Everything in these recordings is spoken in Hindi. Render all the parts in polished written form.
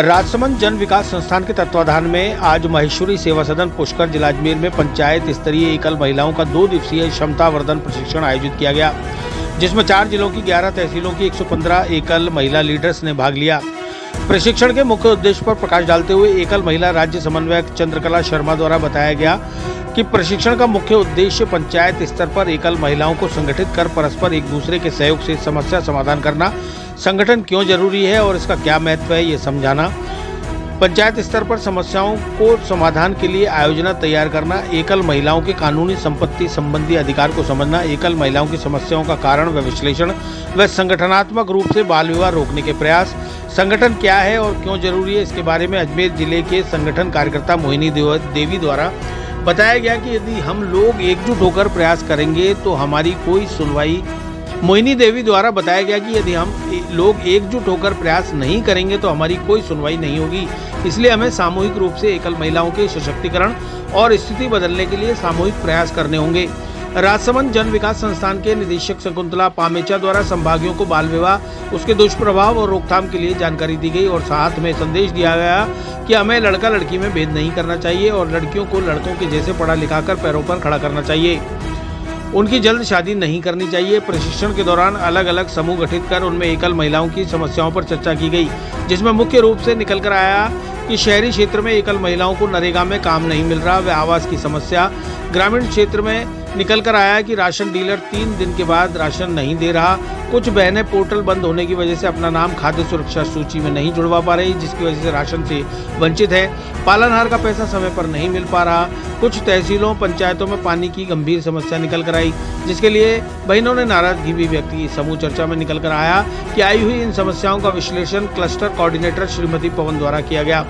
राजसमंद जन विकास संस्थान के तत्वाधान में आज महेश्वरी सेवा सदन पुष्कर जिला अजमेर में पंचायत स्तरीय एकल महिलाओं का 2 दिवसीय क्षमता वर्धन प्रशिक्षण आयोजित किया गया, जिसमें 4 जिलों की 11 तहसीलों की 115 एकल महिला लीडर्स ने भाग लिया। प्रशिक्षण के मुख्य उद्देश्य पर प्रकाश डालते हुए एकल महिला राज्य समन्वयक चंद्रकला शर्मा द्वारा बताया गया कि प्रशिक्षण का मुख्य उद्देश्य पंचायत स्तर पर एकल महिलाओं को संगठित कर परस्पर एक दूसरे के सहयोग से समस्या समाधान करना, संगठन क्यों जरूरी है और इसका क्या महत्व है ये समझाना, पंचायत स्तर पर समस्याओं को समाधान के लिए आयोजना तैयार करना, एकल महिलाओं के कानूनी संपत्ति संबंधी अधिकार को समझना, एकल महिलाओं की समस्याओं का कारण व विश्लेषण व संगठनात्मक रूप से बाल विवाह रोकने के प्रयास, संगठन क्या है और क्यों जरूरी है, इसके बारे में अजमेर जिले के संगठन कार्यकर्ता मोहिनी देवी द्वारा बताया गया कि यदि हम लोग एकजुट होकर प्रयास करेंगे तो हमारी कोई सुनवाई मोहिनी देवी द्वारा बताया गया कि यदि हम लोग एकजुट होकर प्रयास नहीं करेंगे तो हमारी कोई सुनवाई नहीं होगी। इसलिए हमें सामूहिक रूप से एकल महिलाओं के सशक्तिकरण और स्थिति बदलने के लिए सामूहिक प्रयास करने होंगे। राजसमंद जन विकास संस्थान के निदेशक शकुंतला पामेचा द्वारा संभागियों को बाल विवाह, उसके दुष्प्रभाव और रोकथाम के लिए जानकारी दी गई और साथ में संदेश दिया गया कि हमें लड़का लड़की में भेद नहीं करना चाहिए और लड़कियों को लड़कों के जैसे पढ़ा लिखा कर पैरों पर खड़ा करना चाहिए। उनकी जल्द शादी नहीं करनी चाहिए। प्रशिक्षण के दौरान अलग अलग समूह गठित कर उनमें एकल महिलाओं की समस्याओं पर चर्चा की गई, जिसमें मुख्य रूप से निकल कर आया कि शहरी क्षेत्र में एकल महिलाओं को नरेगा में काम नहीं मिल रहा व आवास की समस्या, ग्रामीण क्षेत्र में निकल कर आया कि राशन डीलर 3 दिन के बाद राशन नहीं दे रहा, कुछ बहनें पोर्टल बंद होने की वजह से अपना नाम खाद्य सुरक्षा सूची में नहीं जुड़वा पा रही, जिसकी वजह से राशन से वंचित है, पालनहार का पैसा समय पर नहीं मिल पा रहा, कुछ तहसीलों पंचायतों में पानी की गंभीर समस्या निकल कर आई, जिसके लिए बहनों ने नाराजगी भी व्यक्त की। समूह चर्चा में निकल कर आया कि आई हुई इन समस्याओं का विश्लेषण क्लस्टर कोऑर्डिनेटर श्रीमती पवन द्वारा किया गया।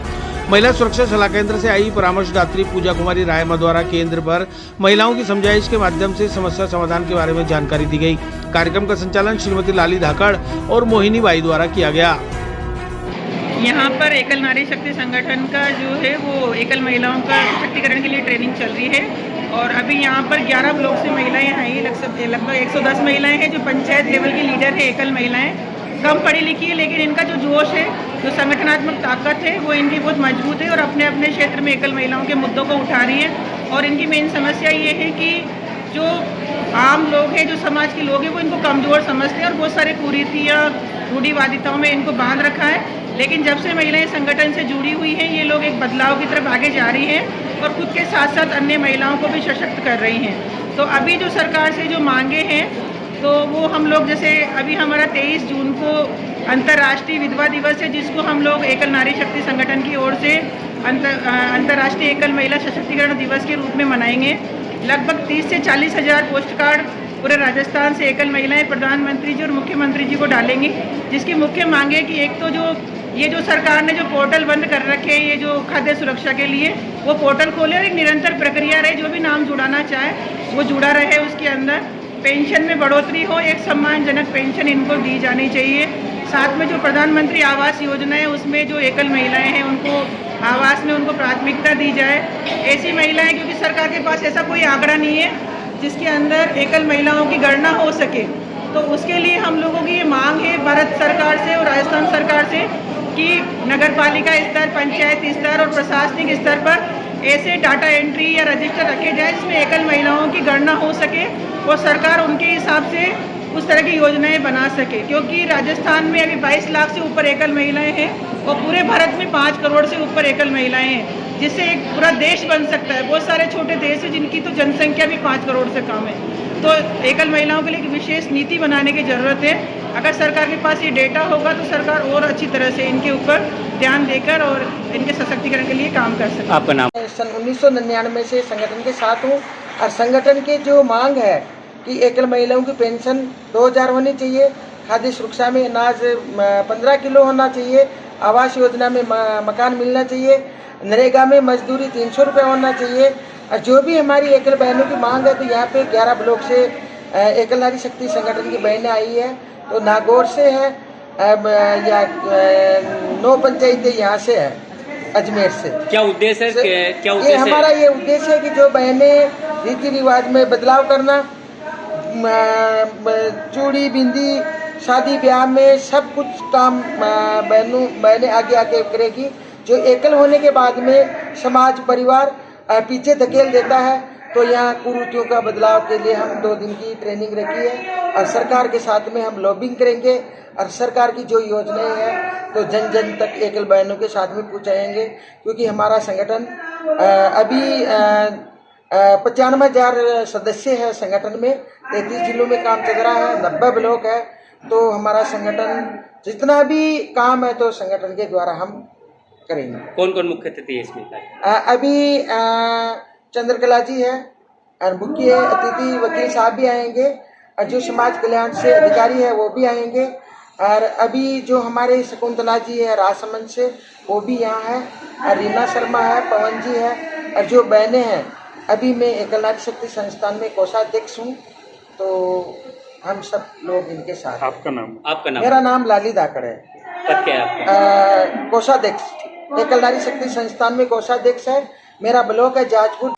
महिला सुरक्षा सलाह केंद्र से आई परामर्शदात्री पूजा कुमारी रायमा द्वारा केंद्र पर महिलाओं की समझाइश के माध्यम से समस्या समाधान के बारे में जानकारी दी गई। कार्यक्रम का संचालन श्रीमती लाली धाकड़ और मोहिनी बाई द्वारा किया गया। यहाँ पर एकल नारी शक्ति संगठन का जो है वो एकल महिलाओं का सशक्तिकरण के लिए ट्रेनिंग चल रही है और अभी यहाँ पर 11 ब्लॉक से महिलाएं आई, लगभग 110 महिलाएं हैं जो पंचायत लेवल की लीडर है। एकल महिलाएं कम पढ़ी लिखी है लेकिन इनका जो जोश है, जो संगठनात्मक ताकत है वो इनकी बहुत मजबूत है और अपने अपने क्षेत्र में एकल महिलाओं के मुद्दों को उठा रही है। और इनकी मेन समस्या ये है कि जो आम लोग हैं, जो समाज के लोग हैं, वो इनको कमज़ोर समझते हैं और बहुत सारे कुरीतियाँ रूढ़िवादिताओं में इनको बांध रखा है। लेकिन जब से महिलाएं संगठन से जुड़ी हुई हैं, ये लोग एक बदलाव की तरफ आगे जा रही हैं और खुद के साथ साथ अन्य महिलाओं को भी सशक्त कर रही हैं। तो अभी जो सरकार से जो मांगे हैं तो वो हम लोग, जैसे अभी हमारा 23 जून को अंतर्राष्ट्रीय विधवा दिवस है, जिसको हम लोग एकल नारी शक्ति संगठन की ओर से अंतर्राष्ट्रीय एकल महिला सशक्तिकरण दिवस के रूप में मनाएंगे। लगभग 30 से 40 हज़ार पोस्ट कार्ड पूरे राजस्थान से एकल महिलाएं प्रधानमंत्री जी और मुख्यमंत्री जी को डालेंगी, जिसकी मुख्य मांग है कि एक तो जो सरकार ने जो पोर्टल बंद कर रखे हैं, ये जो खाद्य सुरक्षा के लिए, वो पोर्टल खोले और एक निरंतर प्रक्रिया रहे, जो भी नाम जुड़ाना चाहे वो जुड़ा रहे। उसके अंदर पेंशन में बढ़ोतरी हो, एक सम्मानजनक पेंशन इनको दी जानी चाहिए। साथ में जो प्रधानमंत्री आवास योजना है उसमें जो एकल महिलाएं हैं उनको आवास में उनको प्राथमिकता दी जाए। ऐसी महिलाएं, क्योंकि सरकार के पास ऐसा कोई आंकड़ा नहीं है जिसके अंदर एकल महिलाओं की गणना हो सके, तो उसके लिए हम लोगों की ये मांग है भारत सरकार से और राजस्थान सरकार से कि नगर पालिका स्तर, पंचायत स्तर और प्रशासनिक स्तर पर ऐसे डाटा एंट्री या रजिस्टर रखे जाए जिसमें एकल महिलाओं की गणना हो सके और सरकार उनके हिसाब से उस तरह की योजनाएं बना सके। क्योंकि राजस्थान में अभी 22 लाख से ऊपर एकल महिलाएं हैं और पूरे भारत में 5 करोड़ से ऊपर एकल महिलाएं हैं, जिससे एक पूरा देश बन सकता है। बहुत सारे छोटे देश हैं जिनकी तो जनसंख्या भी 5 करोड़ से कम है। तो एकल महिलाओं के लिए एक विशेष नीति बनाने की ज़रूरत है। अगर सरकार के पास ये डेटा होगा तो सरकार और अच्छी तरह से इनके ऊपर ध्यान देकर और इनके सशक्तिकरण के लिए काम कर सकते। आपका नाम? सन 1999 से संगठन के साथ हूँ और संगठन की जो मांग है कि एकल महिलाओं की पेंशन 2000 होनी चाहिए, खाद्य सुरक्षा में अनाज 15 किलो होना चाहिए, आवास योजना में मकान मिलना चाहिए, नरेगा में मजदूरी 300 रुपये होना चाहिए। और जो भी हमारी एकल बहनों की मांग है, तो यहाँ पे 11 ब्लॉक से एकल नारी शक्ति संगठन की बहनें आई है, तो नागौर से है या 9 पंचायतें यहाँ से है, अजमेर से। क्या उद्देश्य है? क्या उद्देश्य? ये हमारा ये उद्देश्य है कि जो बहनें रीति रिवाज में बदलाव करना, चूड़ी बिंदी शादी ब्याह में सब कुछ काम बहनें आगे आके करेगी। जो एकल होने के बाद में समाज परिवार पीछे धकेल देता है, तो यहाँ कुरीतियों का बदलाव के लिए हम 2 दिन की ट्रेनिंग रखी है और सरकार के साथ में हम लॉबिंग करेंगे और सरकार की जो योजनाएं हैं तो जन जन तक एकल बहनों के साथ में पहुँचाएंगे। क्योंकि हमारा संगठन अभी 95,000 सदस्य है संगठन में, 33 जिलों में काम चल रहा है, 90 ब्लॉक है। तो हमारा संगठन जितना भी काम है तो संगठन के द्वारा हम करेंगे। कौन कौन मुख्य अतिथि है इसमें? अभी चंद्रकला जी है और मुख्य अतिथि वकील साहब भी आएंगे और जो समाज कल्याण से अधिकारी है वो भी आएंगे। और अभी जो हमारे शकुंतला जी है राजसमंद से वो भी यहाँ है और रीना शर्मा है, पवन जी है और जो बहनें हैं, अभी मैं एकल नारी शक्ति संस्थान में कोषाध्यक्ष हूँ, तो हम सब लोग इनके साथ। आपका नाम? मेरा नाम लाली धाकड़ है। पद क्या है आपका? कोषाध्यक्ष, एकल नारी शक्ति संस्थान में कोषाध्यक्ष है। मेरा ब्लॉक है जाजपुर।